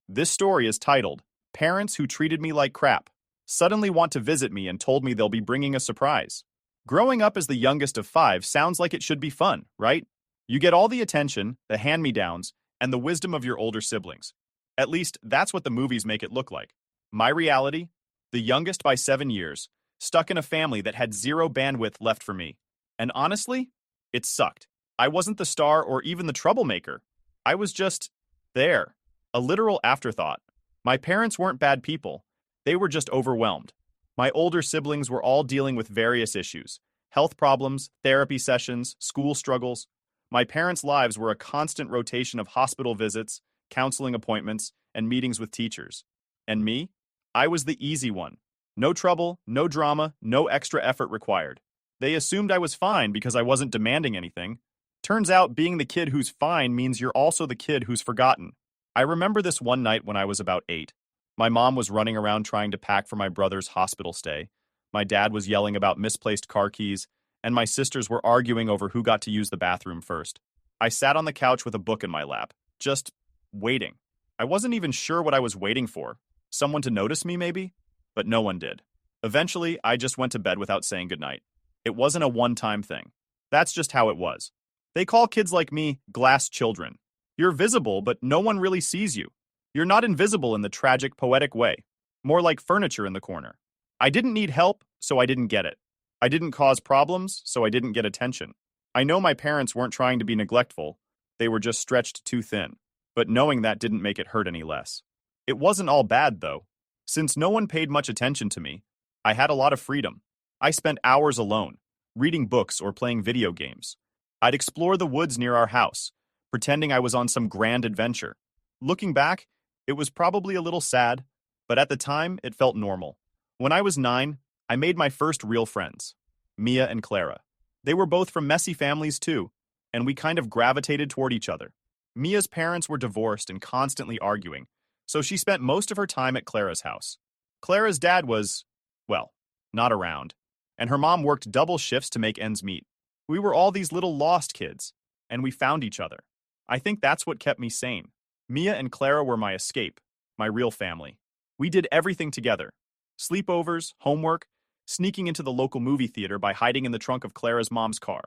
This story is titled, Parents Who Treated Me Like Crap Suddenly Want to Visit Me and Told Me They'll Be Bringing a Surprise. Growing up as the youngest of five sounds like it should be fun, right? You get all the attention, the hand-me-downs, and the wisdom of your older siblings. At least, that's what the movies make it look like. My reality? The youngest by 7 years, stuck in a family that had zero bandwidth left for me. And honestly, it sucked. I wasn't the star or even the troublemaker. I was just there. A literal afterthought. My parents weren't bad people. They were just overwhelmed. My older siblings were all dealing with various issues. Health problems, therapy sessions, school struggles. My parents' lives were a constant rotation of hospital visits, counseling appointments, and meetings with teachers. And me? I was the easy one. No trouble, no drama, no extra effort required. They assumed I was fine because I wasn't demanding anything. Turns out being the kid who's fine means you're also the kid who's forgotten. I remember this one night when I was about 8. My mom was running around trying to pack for my brother's hospital stay. My dad was yelling about misplaced car keys, and my sisters were arguing over who got to use the bathroom first. I sat on the couch with a book in my lap, just waiting. I wasn't even sure what I was waiting for. Someone to notice me, maybe? But no one did. Eventually, I just went to bed without saying goodnight. It wasn't a one-time thing. That's just how it was. They call kids like me glass children. You're visible, but no one really sees you. You're not invisible in the tragic, poetic way. More like furniture in the corner. I didn't need help, so I didn't get it. I didn't cause problems, so I didn't get attention. I know my parents weren't trying to be neglectful. They were just stretched too thin. But knowing that didn't make it hurt any less. It wasn't all bad, though. Since no one paid much attention to me, I had a lot of freedom. I spent hours alone, reading books or playing video games. I'd explore the woods near our house, pretending I was on some grand adventure. Looking back, it was probably a little sad, but at the time, it felt normal. When I was 9, I made my first real friends, Mia and Clara. They were both from messy families too, and we kind of gravitated toward each other. Mia's parents were divorced and constantly arguing, so she spent most of her time at Clara's house. Clara's dad was, well, not around, and her mom worked double shifts to make ends meet. We were all these little lost kids, and we found each other. I think that's what kept me sane. Mia and Clara were my escape, my real family. We did everything together. Sleepovers, homework, sneaking into the local movie theater by hiding in the trunk of Clara's mom's car.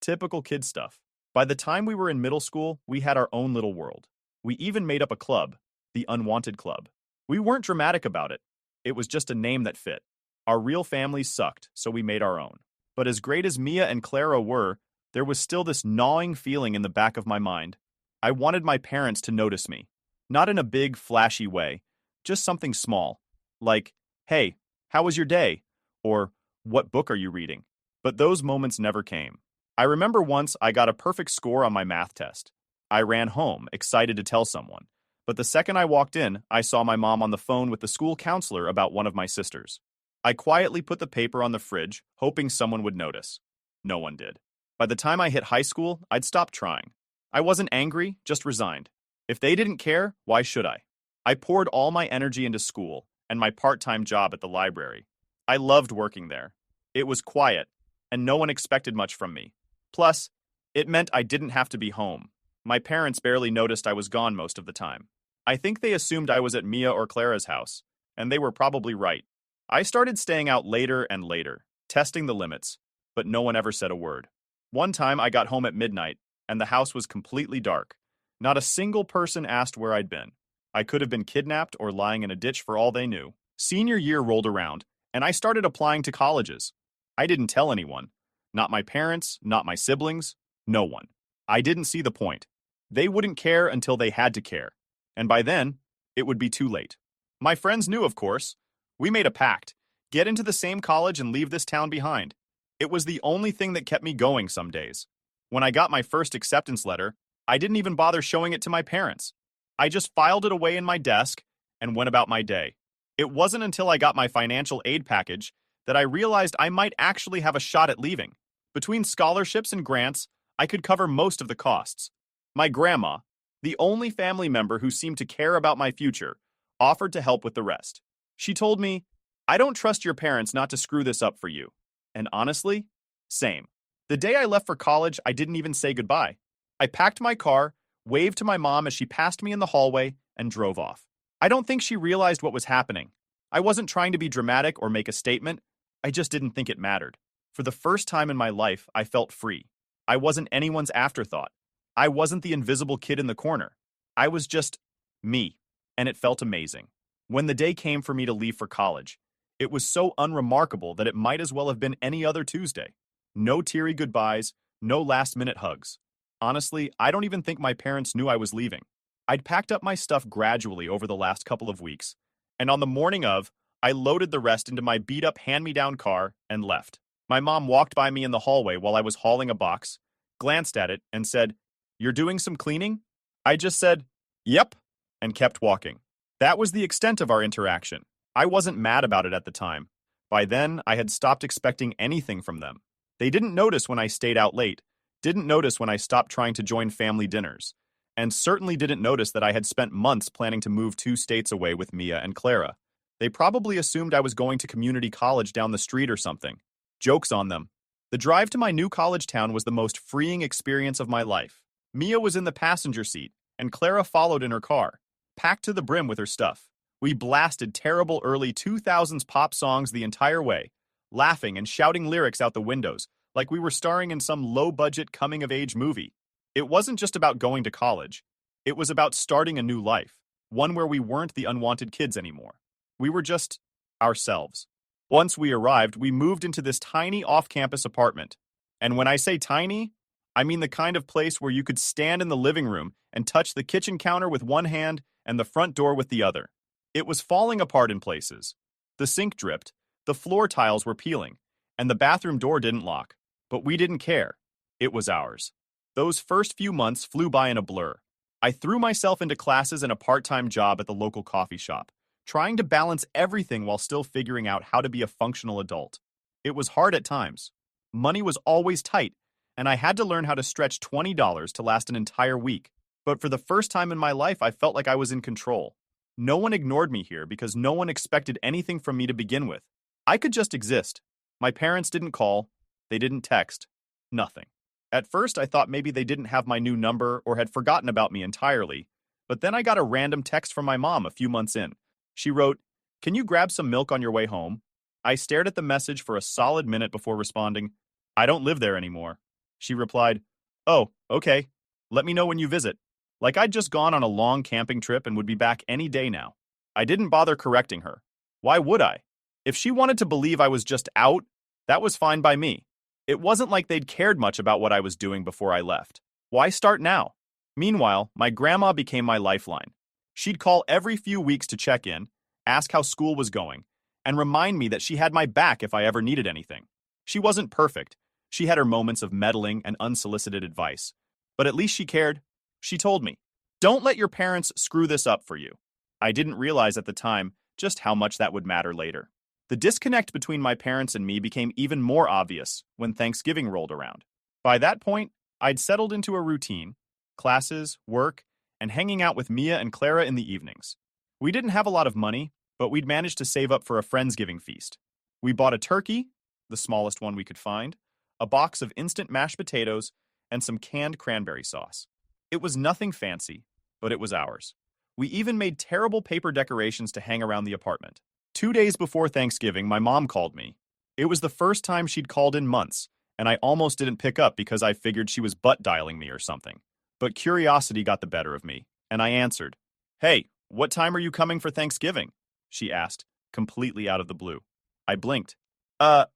Typical kid stuff. By the time we were in middle school, we had our own little world. We even made up a club, the Unwanted Club. We weren't dramatic about it. It was just a name that fit. Our real families sucked, so we made our own. But as great as Mia and Clara were, there was still this gnawing feeling in the back of my mind. I wanted my parents to notice me. Not in a big, flashy way, just something small. Like, hey, how was your day? Or, what book are you reading? But those moments never came. I remember once I got a perfect score on my math test. I ran home, excited to tell someone. But the second I walked in, I saw my mom on the phone with the school counselor about one of my sisters. I quietly put the paper on the fridge, hoping someone would notice. No one did. By the time I hit high school, I'd stopped trying. I wasn't angry, just resigned. If they didn't care, why should I? I poured all my energy into school and my part-time job at the library. I loved working there. It was quiet, and no one expected much from me. Plus, it meant I didn't have to be home. My parents barely noticed I was gone most of the time. I think they assumed I was at Mia or Clara's house, and they were probably right. I started staying out later and later, testing the limits, but no one ever said a word. One time I got home at midnight, and the house was completely dark. Not a single person asked where I'd been. I could have been kidnapped or lying in a ditch for all they knew. Senior year rolled around, and I started applying to colleges. I didn't tell anyone. Not my parents, not my siblings, no one. I didn't see the point. They wouldn't care until they had to care. And by then, it would be too late. My friends knew, of course. We made a pact. Get into the same college and leave this town behind. It was the only thing that kept me going some days. When I got my first acceptance letter, I didn't even bother showing it to my parents. I just filed it away in my desk and went about my day. It wasn't until I got my financial aid package that I realized I might actually have a shot at leaving. Between scholarships and grants, I could cover most of the costs. My grandma, the only family member who seemed to care about my future, offered to help with the rest. She told me, I don't trust your parents not to screw this up for you. And honestly, same. The day I left for college, I didn't even say goodbye. I packed my car, waved to my mom as she passed me in the hallway, and drove off. I don't think she realized what was happening. I wasn't trying to be dramatic or make a statement. I just didn't think it mattered. For the first time in my life, I felt free. I wasn't anyone's afterthought. I wasn't the invisible kid in the corner. I was just me, and it felt amazing. When the day came for me to leave for college, it was so unremarkable that it might as well have been any other Tuesday. No teary goodbyes, no last-minute hugs. Honestly, I don't even think my parents knew I was leaving. I'd packed up my stuff gradually over the last couple of weeks, and on the morning of, I loaded the rest into my beat-up hand-me-down car and left. My mom walked by me in the hallway while I was hauling a box, glanced at it, and said, "You're doing some cleaning?" I just said, "Yep," and kept walking. That was the extent of our interaction. I wasn't mad about it at the time. By then, I had stopped expecting anything from them. They didn't notice when I stayed out late, didn't notice when I stopped trying to join family dinners, and certainly didn't notice that I had spent months planning to move 2 states away with Mia and Clara. They probably assumed I was going to community college down the street or something. Joke's on them. The drive to my new college town was the most freeing experience of my life. Mia was in the passenger seat, and Clara followed in her car, packed to the brim with her stuff. We blasted terrible early 2000s pop songs the entire way, laughing and shouting lyrics out the windows, like we were starring in some low-budget coming-of-age movie. It wasn't just about going to college. It was about starting a new life, one where we weren't the unwanted kids anymore. We were just ourselves. Once we arrived, we moved into this tiny off-campus apartment. And when I say tiny, I mean the kind of place where you could stand in the living room and touch the kitchen counter with one hand and the front door with the other. It was falling apart in places. The sink dripped, the floor tiles were peeling, and the bathroom door didn't lock. But we didn't care. It was ours. Those first few months flew by in a blur. I threw myself into classes and a part-time job at the local coffee shop, trying to balance everything while still figuring out how to be a functional adult. It was hard at times. Money was always tight, and I had to learn how to stretch $20 to last an entire week. But for the first time in my life, I felt like I was in control. No one ignored me here because no one expected anything from me to begin with. I could just exist. My parents didn't call. They didn't text. Nothing. At first, I thought maybe they didn't have my new number or had forgotten about me entirely. But then I got a random text from my mom a few months in. She wrote, "Can you grab some milk on your way home?" I stared at the message for a solid minute before responding, "I don't live there anymore." She replied, "Oh, okay. Let me know when you visit." Like I'd just gone on a long camping trip and would be back any day now. I didn't bother correcting her. Why would I? If she wanted to believe I was just out, that was fine by me. It wasn't like they'd cared much about what I was doing before I left. Why start now? Meanwhile, my grandma became my lifeline. She'd call every few weeks to check in, ask how school was going, and remind me that she had my back if I ever needed anything. She wasn't perfect. She had her moments of meddling and unsolicited advice. But at least she cared. She told me, "Don't let your parents screw this up for you." I didn't realize at the time just how much that would matter later. The disconnect between my parents and me became even more obvious when Thanksgiving rolled around. By that point, I'd settled into a routine, classes, work, and hanging out with Mia and Clara in the evenings. We didn't have a lot of money, but we'd managed to save up for a Friendsgiving feast. We bought a turkey, the smallest one we could find, a box of instant mashed potatoes, and some canned cranberry sauce. It was nothing fancy, but it was ours. We even made terrible paper decorations to hang around the apartment. 2 days before Thanksgiving, my mom called me. It was the first time she'd called in months, and I almost didn't pick up because I figured she was butt dialing me or something. But curiosity got the better of me, and I answered. "Hey, what time are you coming for Thanksgiving?" she asked, completely out of the blue. I blinked. I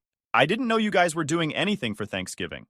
didn't know you guys were doing anything for Thanksgiving."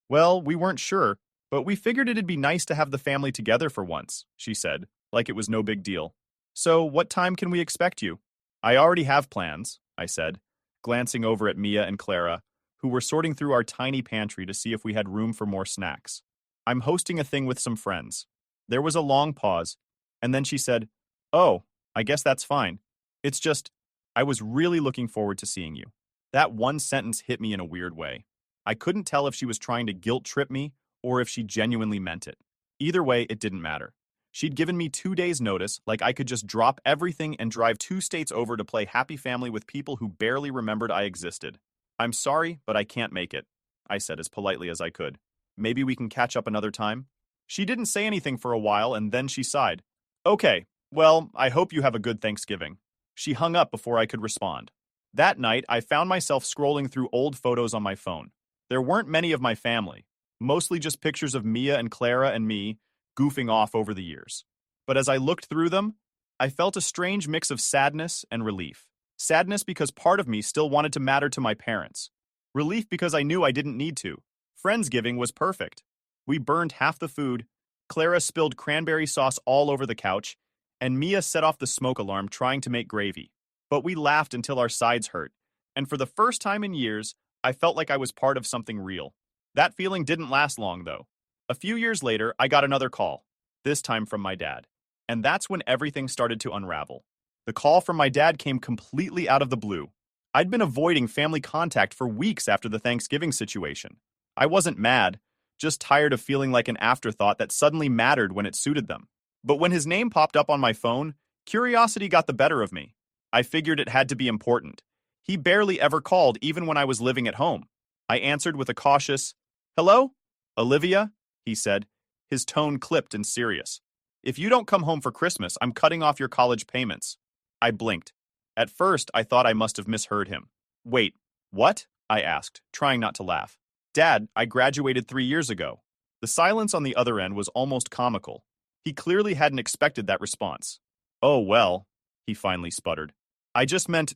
"Well, we weren't sure, but we figured it'd be nice to have the family together for once," she said, like it was no big deal. "So, what time can we expect you?" "I already have plans," I said, glancing over at Mia and Clara, who were sorting through our tiny pantry to see if we had room for more snacks. "I'm hosting a thing with some friends." There was a long pause, and then she said, "Oh, I guess that's fine. It's just, I was really looking forward to seeing you." That one sentence hit me in a weird way. I couldn't tell if she was trying to guilt-trip me or if she genuinely meant it. Either way, it didn't matter. She'd given me 2 days' notice, like I could just drop everything and drive 2 states over to play Happy Family with people who barely remembered I existed. "I'm sorry, but I can't make it," I said as politely as I could. "Maybe we can catch up another time?" She didn't say anything for a while, and then she sighed. "Okay, Well, I hope you have a good Thanksgiving. She hung up before I could respond. That night, I found myself scrolling through old photos on my phone. There weren't many of my family, mostly just pictures of Mia and Clara and me goofing off over the years. But as I looked through them, I felt a strange mix of sadness and relief. Sadness because part of me still wanted to matter to my parents. Relief because I knew I didn't need to. Friendsgiving was perfect. We burned half the food, Clara spilled cranberry sauce all over the couch, and Mia set off the smoke alarm trying to make gravy. But we laughed until our sides hurt, and for the first time in years, I felt like I was part of something real. That feeling didn't last long, though. A few years later, I got another call, this time from my dad. And that's when everything started to unravel. The call from my dad came completely out of the blue. I'd been avoiding family contact for weeks after the Thanksgiving situation. I wasn't mad, just tired of feeling like an afterthought that suddenly mattered when it suited them. But when his name popped up on my phone, curiosity got the better of me. I figured it had to be important. He barely ever called even when I was living at home. I answered with a cautious, "Hello? Olivia?" he said, his tone clipped and serious. "If you don't come home for Christmas, I'm cutting off your college payments." I blinked. At first, I thought I must have misheard him. "Wait, what?" I asked, trying not to laugh. "Dad, I graduated 3 years ago." The silence on the other end was almost comical. He clearly hadn't expected that response. "Oh, well," he finally sputtered. "I just meant,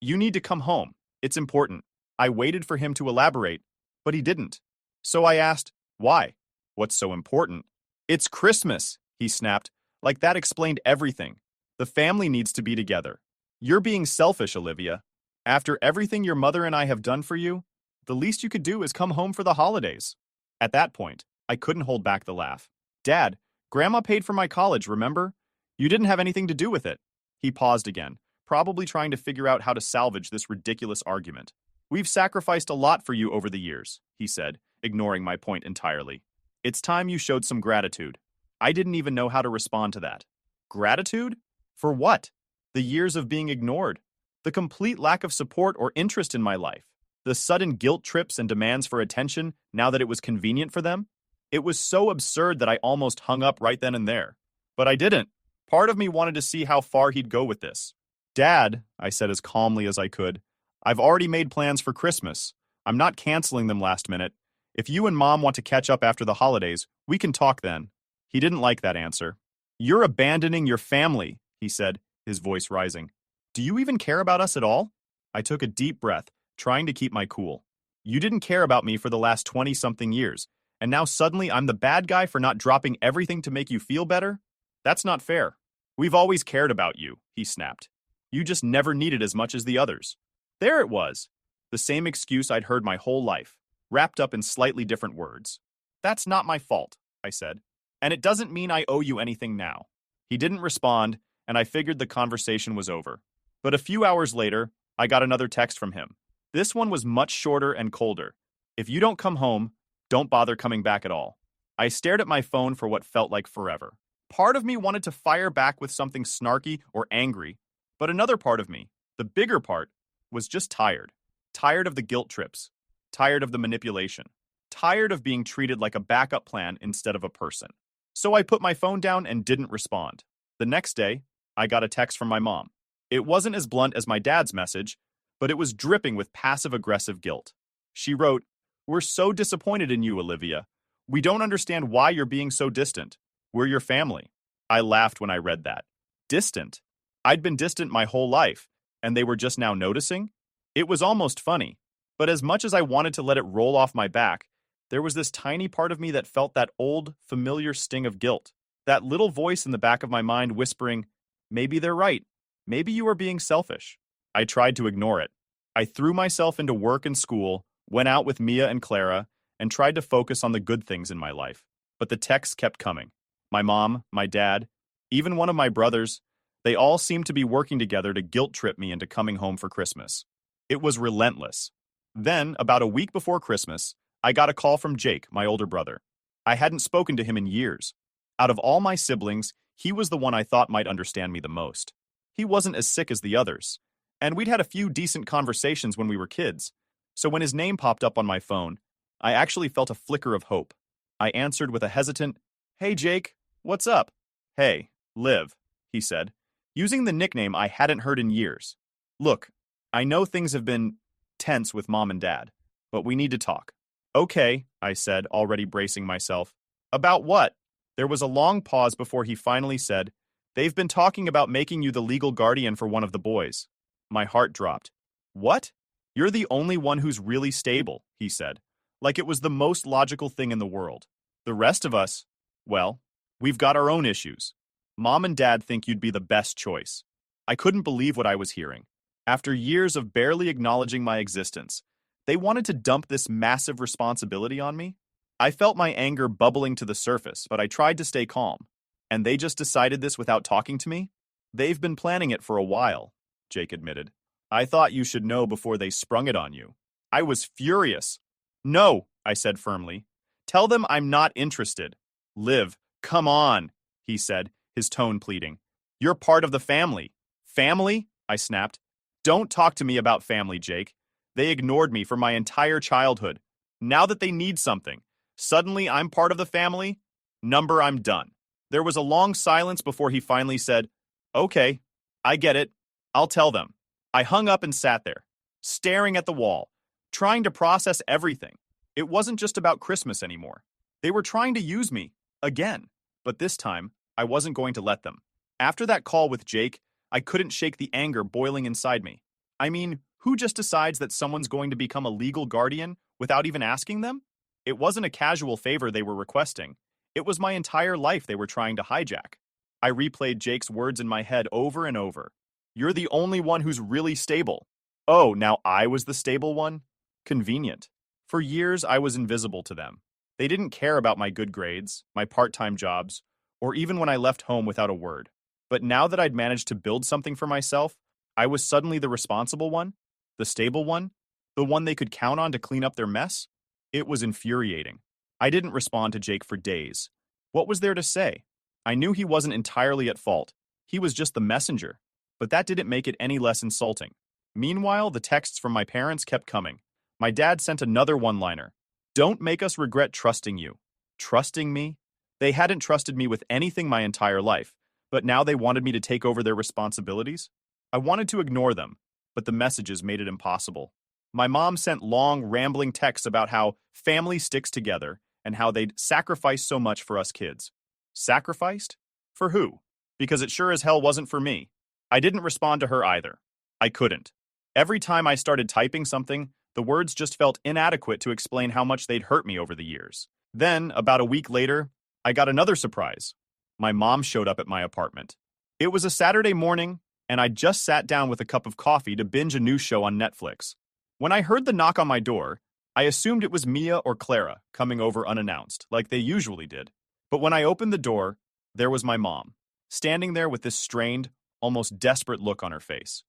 you need to come home. It's important." I waited for him to elaborate, but he didn't. So I asked, "Why? What's so important?" "It's Christmas," he snapped, like that explained everything. "The family needs to be together." "You're being selfish, Olivia. After everything your mother and I have done for you, the least you could do is come home for the holidays." At that point, I couldn't hold back the laugh. "Dad, Grandma paid for my college, remember? You didn't have anything to do with it." He paused again, probably trying to figure out how to salvage this ridiculous argument. "We've sacrificed a lot for you over the years," he said, ignoring my point entirely. "It's time you showed some gratitude." I didn't even know how to respond to that. Gratitude? For what? The years of being ignored. The complete lack of support or interest in my life. The sudden guilt trips and demands for attention now that it was convenient for them. It was so absurd that I almost hung up right then and there. But I didn't. Part of me wanted to see how far he'd go with this. "Dad," I said as calmly as I could, "I've already made plans for Christmas. I'm not canceling them last minute. If you and Mom want to catch up after the holidays, we can talk then." He didn't like that answer. "You're abandoning your family," he said, his voice rising. "Do you even care about us at all?" I took a deep breath, trying to keep my cool. "You didn't care about me for the last 20-something years, and now suddenly I'm the bad guy for not dropping everything to make you feel better? That's not fair. We've always cared about you," he snapped. "You just never needed as much as the others." There it was. The same excuse I'd heard my whole life, wrapped up in slightly different words. "That's not my fault," I said. "And it doesn't mean I owe you anything now." He didn't respond, and I figured the conversation was over. But a few hours later, I got another text from him. This one was much shorter and colder. "If you don't come home, don't bother coming back at all." I stared at my phone for what felt like forever. Part of me wanted to fire back with something snarky or angry, but another part of me, the bigger part, was just tired. Tired of the guilt trips. Tired of the manipulation. Tired of being treated like a backup plan instead of a person. So I put my phone down and didn't respond. The next day, I got a text from my mom. It wasn't as blunt as my dad's message, but it was dripping with passive-aggressive guilt. She wrote, "We're so disappointed in you, Olivia. We don't understand why you're being so distant. We're your family." I laughed when I read that. Distant? I'd been distant my whole life, and they were just now noticing? It was almost funny, but as much as I wanted to let it roll off my back, there was this tiny part of me that felt that old, familiar sting of guilt. That little voice in the back of my mind whispering, "Maybe they're right. Maybe you are being selfish." I tried to ignore it. I threw myself into work and school, went out with Mia and Clara, and tried to focus on the good things in my life. But the texts kept coming. My mom, my dad, even one of my brothers, they all seemed to be working together to guilt trip me into coming home for Christmas. It was relentless. Then, about a week before Christmas, I got a call from Jake, my older brother. I hadn't spoken to him in years. Out of all my siblings, he was the one I thought might understand me the most. He wasn't as sick as the others, and we'd had a few decent conversations when we were kids. So when his name popped up on my phone, I actually felt a flicker of hope. I answered with a hesitant, "Hey Jake, what's up?" "Hey, Liv, he said, using the nickname I hadn't heard in years. Look, I know things have been tense with Mom and Dad, but we need to talk. Okay, I said, already bracing myself. About what? There was a long pause before he finally said, they've been talking about making you the legal guardian for one of the boys. My heart dropped. What? You're the only one who's really stable, he said, like it was the most logical thing in the world. The rest of us, well, we've got our own issues. Mom and Dad think you'd be the best choice. I couldn't believe what I was hearing. After years of barely acknowledging my existence, they wanted to dump this massive responsibility on me? I felt my anger bubbling to the surface, but I tried to stay calm. And they just decided this without talking to me? They've been planning it for a while, Jake admitted. I thought you should know before they sprung it on you. I was furious. No, I said firmly. Tell them I'm not interested. Liv, come on, he said, his tone pleading. You're part of the family. Family? I snapped. Don't talk to me about family, Jake. They ignored me for my entire childhood. Now that they need something, suddenly I'm part of the family? Number, I'm done. There was a long silence before he finally said, okay, I get it. I'll tell them. I hung up and sat there, staring at the wall, trying to process everything. It wasn't just about Christmas anymore. They were trying to use me, again. But this time, I wasn't going to let them. After that call with Jake, I couldn't shake the anger boiling inside me. I mean, who just decides that someone's going to become a legal guardian without even asking them? It wasn't a casual favor they were requesting. It was my entire life they were trying to hijack. I replayed Jake's words in my head over and over. You're the only one who's really stable. Oh, now I was the stable one? Convenient. For years, I was invisible to them. They didn't care about my good grades, my part-time jobs, or even when I left home without a word. But now that I'd managed to build something for myself, I was suddenly the responsible one, the stable one, the one they could count on to clean up their mess. It was infuriating. I didn't respond to Jake for days. What was there to say? I knew he wasn't entirely at fault. He was just the messenger. But that didn't make it any less insulting. Meanwhile, the texts from my parents kept coming. My dad sent another one-liner. Don't make us regret trusting you. Trusting me? They hadn't trusted me with anything my entire life, but now they wanted me to take over their responsibilities? I wanted to ignore them, but the messages made it impossible. My mom sent long, rambling texts about how family sticks together and how they'd sacrificed so much for us kids. Sacrificed? For who? Because it sure as hell wasn't for me. I didn't respond to her either. I couldn't. Every time I started typing something, the words just felt inadequate to explain how much they'd hurt me over the years. Then, about a week later, I got another surprise. My mom showed up at my apartment. It was a Saturday morning, and I'd just sat down with a cup of coffee to binge a new show on Netflix. When I heard the knock on my door, I assumed it was Mia or Clara coming over unannounced, like they usually did. But when I opened the door, there was my mom, standing there with this strained, almost desperate look on her face.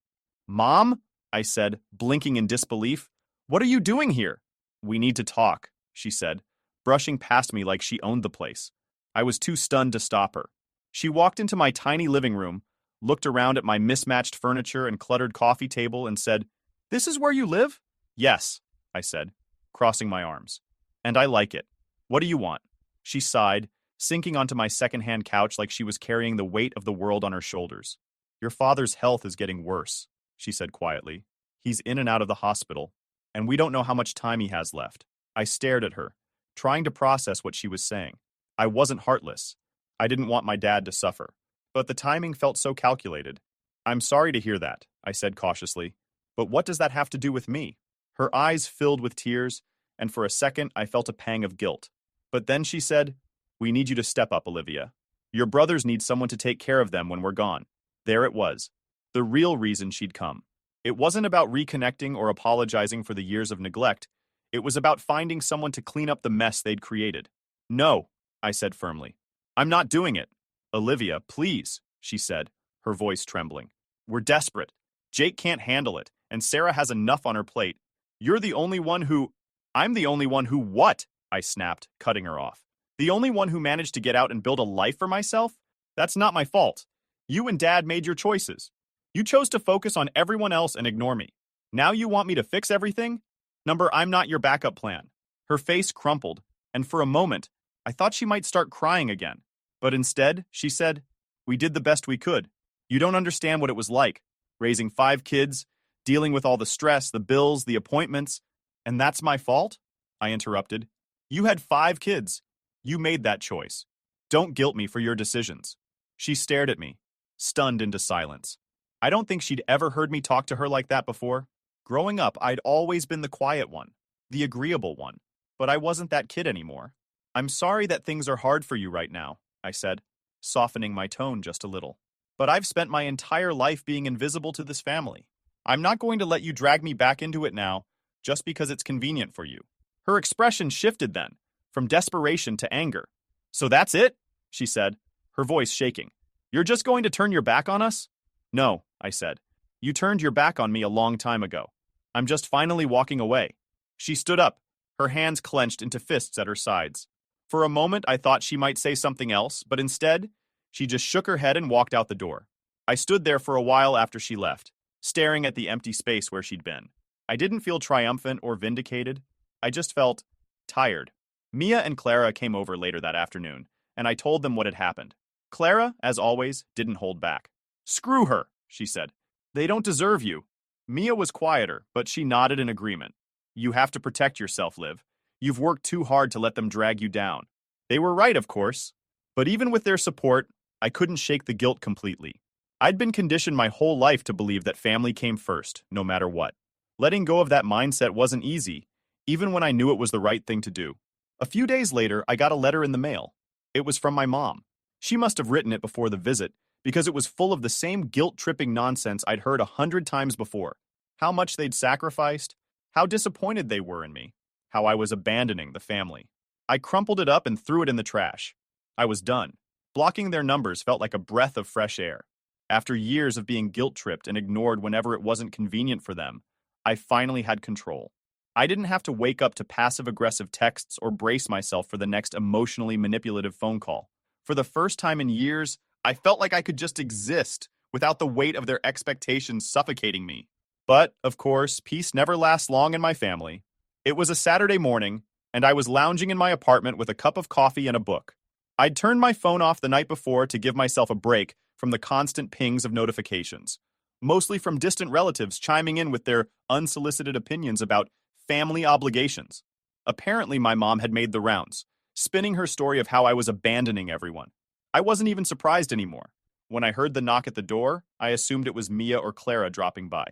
Mom? I said, blinking in disbelief. What are you doing here? We need to talk, she said, brushing past me like she owned the place. I was too stunned to stop her. She walked into my tiny living room, looked around at my mismatched furniture and cluttered coffee table, and said, This is where you live? Yes, I said, crossing my arms. And I like it. What do you want? She sighed, sinking onto my secondhand couch like she was carrying the weight of the world on her shoulders. Your father's health is getting worse, she said quietly. He's in and out of the hospital, and we don't know how much time he has left. I stared at her, trying to process what she was saying. I wasn't heartless. I didn't want my dad to suffer. But the timing felt so calculated. I'm sorry to hear that, I said cautiously. But what does that have to do with me? Her eyes filled with tears, and for a second I felt a pang of guilt. But then she said, We need you to step up, Olivia. Your brothers need someone to take care of them when we're gone. There it was. The real reason she'd come. It wasn't about reconnecting or apologizing for the years of neglect. It was about finding someone to clean up the mess they'd created. No, I said firmly. I'm not doing it. Olivia, please, she said, her voice trembling. We're desperate. Jake can't handle it, and Sarah has enough on her plate. You're the only one who... I'm the only one who what? I snapped, cutting her off. The only one who managed to get out and build a life for myself? That's not my fault. You and Dad made your choices. You chose to focus on everyone else and ignore me. Now you want me to fix everything? I'm not your backup plan. Her face crumpled, and for a moment, I thought she might start crying again. But instead, she said, We did the best we could. You don't understand what it was like, raising 5 kids, dealing with all the stress, the bills, the appointments. And that's my fault? I interrupted. You had 5 kids. You made that choice. Don't guilt me for your decisions. She stared at me, stunned into silence. I don't think she'd ever heard me talk to her like that before. Growing up, I'd always been the quiet one, the agreeable one, but I wasn't that kid anymore. I'm sorry that things are hard for you right now, I said, softening my tone just a little. But I've spent my entire life being invisible to this family. I'm not going to let you drag me back into it now, just because it's convenient for you. Her expression shifted then, from desperation to anger. So that's it? She said, her voice shaking. You're just going to turn your back on us? No, I said. You turned your back on me a long time ago. I'm just finally walking away. She stood up, her hands clenched into fists at her sides. For a moment, I thought she might say something else, but instead, she just shook her head and walked out the door. I stood there for a while after she left, staring at the empty space where she'd been. I didn't feel triumphant or vindicated. I just felt tired. Mia and Clara came over later that afternoon, and I told them what had happened. Clara, as always, didn't hold back. Screw her, she said. They don't deserve you. Mia was quieter, but she nodded in agreement. You have to protect yourself, Liv. You've worked too hard to let them drag you down. They were right, of course. But even with their support, I couldn't shake the guilt completely. I'd been conditioned my whole life to believe that family came first, no matter what. Letting go of that mindset wasn't easy, even when I knew it was the right thing to do. A few days later, I got a letter in the mail. It was from my mom. She must have written it before the visit, because it was full of the same guilt-tripping nonsense I'd heard 100 times before. How much they'd sacrificed, how disappointed they were in me, how I was abandoning the family. I crumpled it up and threw it in the trash. I was done. Blocking their numbers felt like a breath of fresh air. After years of being guilt-tripped and ignored whenever it wasn't convenient for them, I finally had control. I didn't have to wake up to passive-aggressive texts or brace myself for the next emotionally manipulative phone call. For the first time in years, I felt like I could just exist without the weight of their expectations suffocating me. But, of course, peace never lasts long in my family. It was a Saturday morning, and I was lounging in my apartment with a cup of coffee and a book. I'd turned my phone off the night before to give myself a break from the constant pings of notifications, mostly from distant relatives chiming in with their unsolicited opinions about family obligations. Apparently, my mom had made the rounds, spinning her story of how I was abandoning everyone. I wasn't even surprised anymore. When I heard the knock at the door, I assumed it was Mia or Clara dropping by.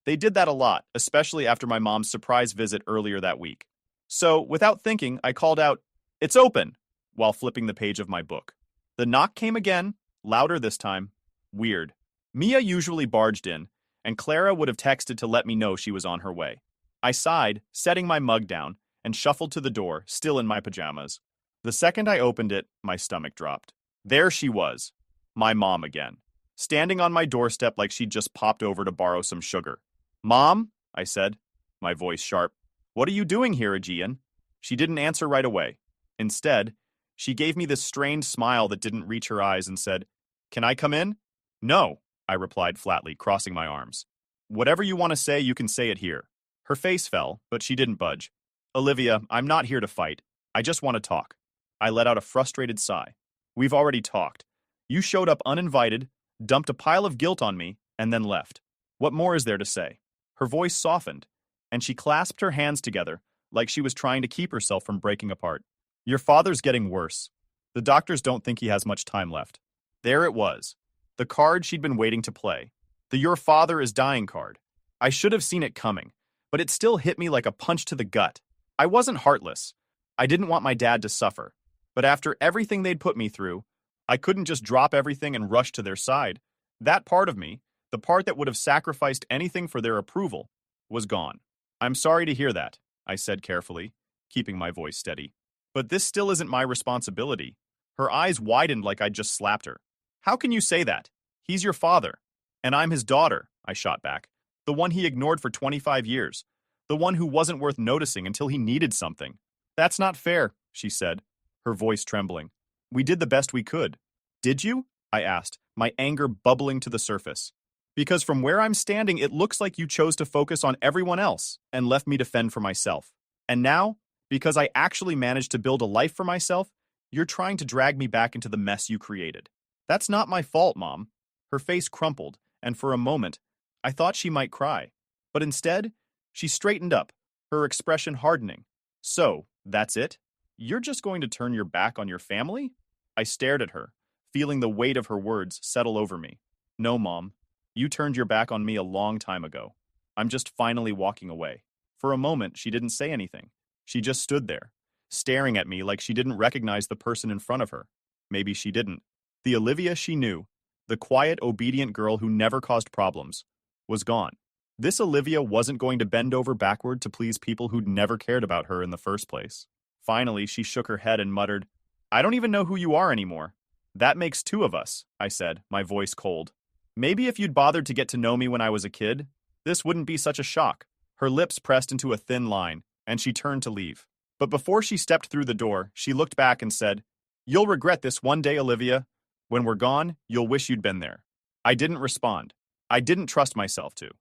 They did that a lot, especially after my mom's surprise visit earlier that week. So, without thinking, I called out, "It's open," while flipping the page of my book. The knock came again, louder this time. Weird. Mia usually barged in, and Clara would have texted to let me know she was on her way. I sighed, setting my mug down, and shuffled to the door, still in my pajamas. The second I opened it, my stomach dropped. There she was, my mom again, standing on my doorstep like she'd just popped over to borrow some sugar. "Mom," I said, my voice sharp. "What are you doing here, Aegean?" She didn't answer right away. Instead, she gave me this strained smile that didn't reach her eyes and said, "Can I come in?" "No," I replied flatly, crossing my arms. "Whatever you want to say, you can say it here." Her face fell, but she didn't budge. "Olivia, I'm not here to fight. I just want to talk." I let out a frustrated sigh. "We've already talked. You showed up uninvited, dumped a pile of guilt on me, and then left. What more is there to say?" Her voice softened, and she clasped her hands together like she was trying to keep herself from breaking apart. "Your father's getting worse. The doctors don't think he has much time left." There it was, the card she'd been waiting to play. The "your father is dying" card. I should have seen it coming, but it still hit me like a punch to the gut. I wasn't heartless. I didn't want my dad to suffer. But after everything they'd put me through, I couldn't just drop everything and rush to their side. That part of me, the part that would have sacrificed anything for their approval, was gone. "I'm sorry to hear that," I said carefully, keeping my voice steady. "But this still isn't my responsibility." Her eyes widened like I'd just slapped her. "How can you say that? He's your father. And I'm his daughter," I shot back. "The one he ignored for 25 years. The one who wasn't worth noticing until he needed something." "That's not fair," she said, her voice trembling. "We did the best we could." "Did you?" I asked, my anger bubbling to the surface. "Because from where I'm standing, it looks like you chose to focus on everyone else and left me to fend for myself. And now, because I actually managed to build a life for myself, you're trying to drag me back into the mess you created. That's not my fault, Mom. Her face crumpled, and for a moment, I thought she might cry. But instead, she straightened up, her expression hardening. So, that's it? You're just going to turn your back on your family? I stared at her, feeling the weight of her words settle over me. No, Mom. You turned your back on me a long time ago. I'm just finally walking away. For a moment, she didn't say anything. She just stood there, staring at me like she didn't recognize the person in front of her. Maybe she didn't. The Olivia she knew, the quiet, obedient girl who never caused problems, was gone. This Olivia wasn't going to bend over backward to please people who'd never cared about her in the first place. Finally, she shook her head and muttered, I don't even know who you are anymore. That makes two of us, I said, my voice cold. Maybe if you'd bothered to get to know me when I was a kid, this wouldn't be such a shock. Her lips pressed into a thin line, and she turned to leave. But before she stepped through the door, she looked back and said, You'll regret this one day, Olivia. When we're gone, you'll wish you'd been there. I didn't respond. I didn't trust myself to.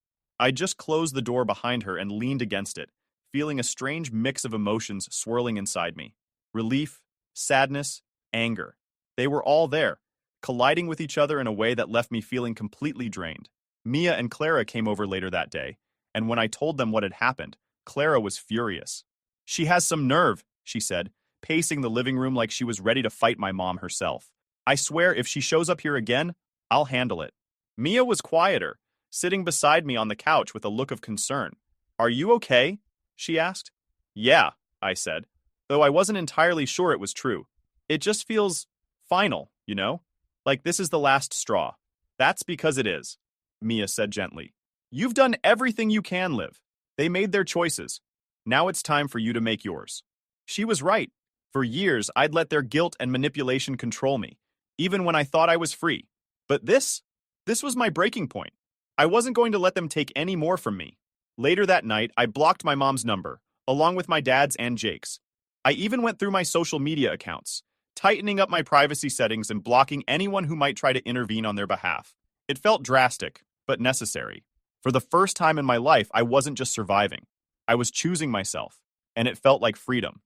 I just closed the door behind her and leaned against it, feeling a strange mix of emotions swirling inside me. Relief, sadness, anger. They were all there, colliding with each other in a way that left me feeling completely drained. Mia and Clara came over later that day, and when I told them what had happened, Clara was furious. She has some nerve, she said, pacing the living room like she was ready to fight my mom herself. I swear if she shows up here again, I'll handle it. Mia was quieter, sitting beside me on the couch with a look of concern. Are you okay? She asked. Yeah, I said, though I wasn't entirely sure it was true. It just feels final, you know? Like this is the last straw. That's because it is, Mia said gently. You've done everything you can, Liv. They made their choices. Now it's time for you to make yours. She was right. For years, I'd let their guilt and manipulation control me, even when I thought I was free. But this was my breaking point. I wasn't going to let them take any more from me. Later that night, I blocked my mom's number, along with my dad's and Jake's. I even went through my social media accounts, tightening up my privacy settings and blocking anyone who might try to intervene on their behalf. It felt drastic, but necessary. For the first time in my life, I wasn't just surviving. I was choosing myself, and it felt like freedom.